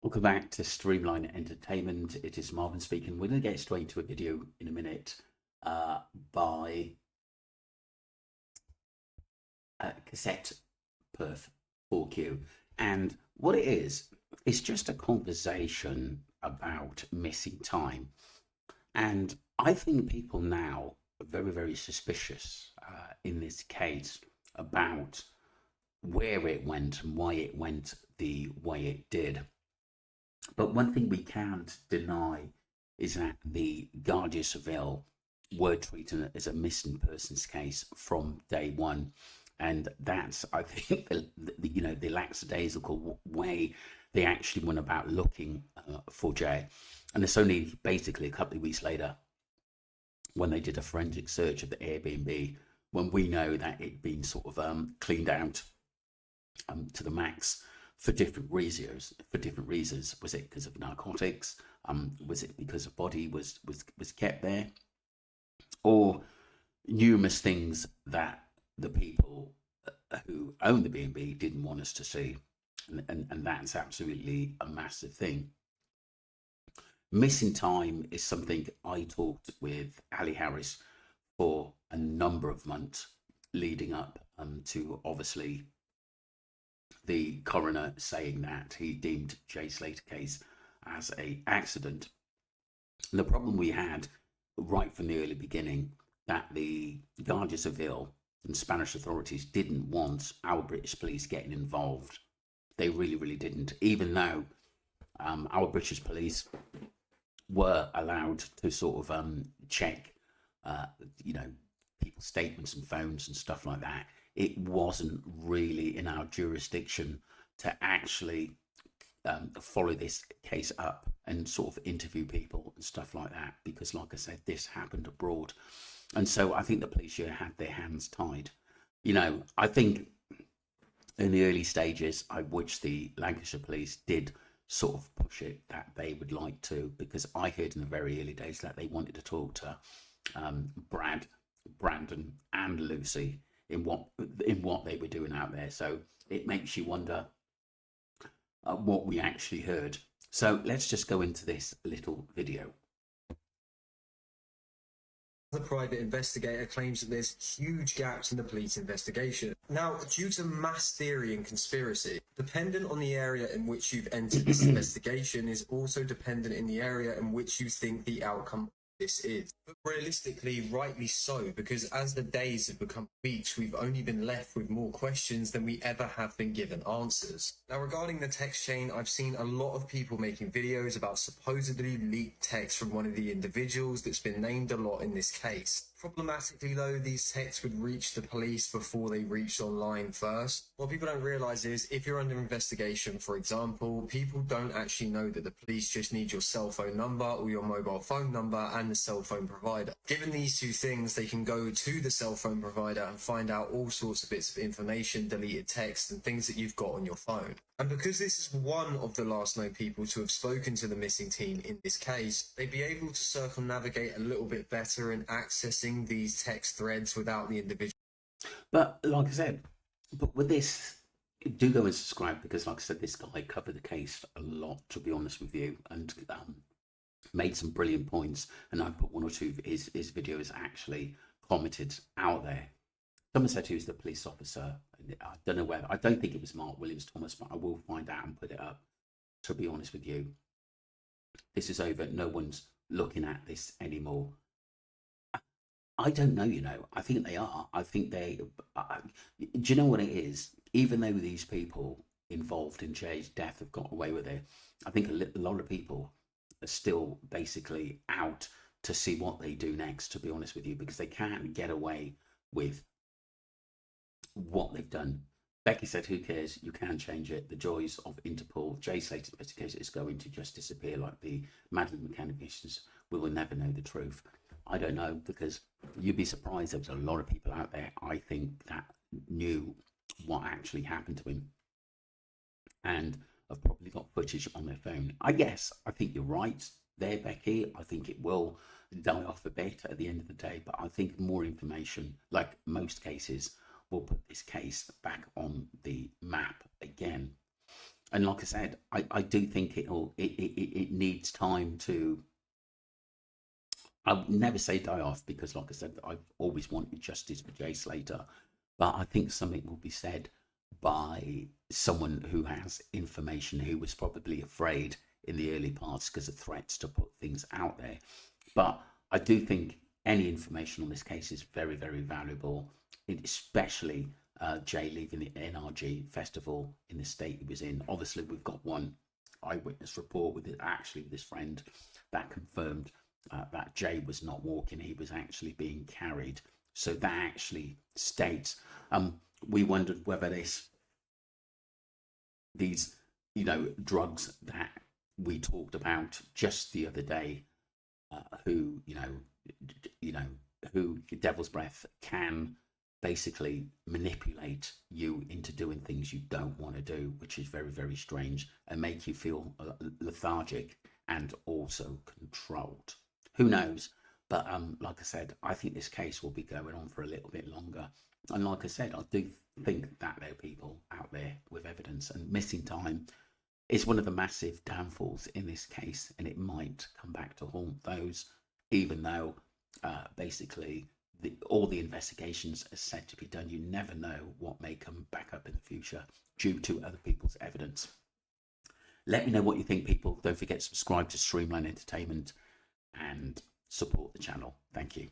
Welcome back to Streamline Entertainment. It is Marvin speaking. We're going to get straight into a video in a minute by Cassette Perf 4Q. And what it is, it's just a conversation about missing time. And I think people now are very, very suspicious in this case about where it went and why it went the way it did. But one thing we can't deny is that the Guardia Civil were treating it as a missing persons case from day one. And that's, I think, the lackadaisical way they actually went about looking for Jay. And it's only basically a couple of weeks later when they did a forensic search of the Airbnb, when we know that it'd been sort of cleaned out to the max for different reasons. Was it because of narcotics? Was it because a body was kept there, or numerous things that the people who own the B&B didn't want us to see, and that's absolutely a massive thing. Missing time is something I talked with Ali Harris for a number of months leading up to obviously the coroner saying that he deemed Jay Slater case as a accident. And the problem we had right from the early beginning, that the Guardia Civil and Spanish authorities didn't want our British police getting involved. They really, really didn't, even though our British police were allowed to sort of check, people's statements and phones and stuff like that. It wasn't really in our jurisdiction to actually follow this case up and sort of interview people and stuff like that, because like I said, this happened abroad. And so I think the police here had their hands tied. I think in the early stages, which the Lancashire police did sort of push it that they would like to, because I heard in the very early days that they wanted to talk to Brad, Brandon and Lucy in what they were doing out there. So it makes you wonder what we actually heard. So let's just go into this little video. The private investigator claims that there's huge gaps in the police investigation. Now, due to mass theory and conspiracy, dependent on the area in which you've entered this investigation is also dependent in the area in which you think the outcome of this is. But realistically, rightly so, because as the days have become weeks, we've only been left with more questions than we ever have been given answers. Now, regarding the text chain, I've seen a lot of people making videos about supposedly leaked text from one of the individuals that's been named a lot in this case. Problematically though, these texts would reach the police before they reached online first. What people don't realise is, if you're under investigation, for example, people don't actually know that the police just need your cell phone number or your mobile phone number and the cell phone provider. Given these two things, they can go to the cell phone provider and find out all sorts of bits of information, deleted text and things that you've got on your phone. And because this is one of the last known people to have spoken to the missing team in this case, they'd be able to circumnavigate a little bit better in accessing these text threads without the individual. But like I said, but with this, do go and subscribe, because like I said, this guy covered the case a lot, to be honest with you, and made some brilliant points. And I've put one or two of his videos actually commented out there. Someone said who's the police officer. I don't know whether, I don't think it was Mark Williams Thomas, but I will find out and put it up. To be honest with you, this is over. No one's looking at this anymore. I don't know, I think they are. I think do you know what it is? Even though these people involved in Jay's death have got away with it, I think a lot of people are still basically out to see what they do next, to be honest with you, because they can't get away with what they've done. Becky said, who cares? You can change it. The joys of Interpol. Jay Slater's investigation is going to just disappear like the Madeleine McCann cases. We will never know the truth. I don't know, because you'd be surprised there's a lot of people out there, I think, that knew what actually happened to him and have probably got footage on their phone. I think you're right there, Becky. I think it will die off a bit at the end of the day, but I think more information, like most cases, will put this case back on the map again. And like I said, I do think it needs time to. I'll never say die off because, like I said, I've always wanted justice for Jay Slater, but I think something will be said by someone who has information, who was probably afraid in the early parts because of threats to put things out there. But I do think any information on this case is very, very valuable, especially Jay leaving the NRG festival in the state he was in. Obviously, we've got one eyewitness report with his friend that confirmed that Jay was not walking; he was actually being carried. So that actually states. We wondered whether these drugs that we talked about just the other day, who who Devil's Breath can basically manipulate you into doing things you don't want to do, which is very, very strange, and make you feel lethargic and also controlled. Who knows? But like I said, I think this case will be going on for a little bit longer. And like I said, I do think that there are people out there with evidence, and missing time is one of the massive downfalls in this case, and it might come back to haunt those, even though basically all the investigations are said to be done. You never know what may come back up in the future due to other people's evidence. Let me know what you think, people. Don't forget to subscribe to Streamline Entertainment and support the channel. Thank you.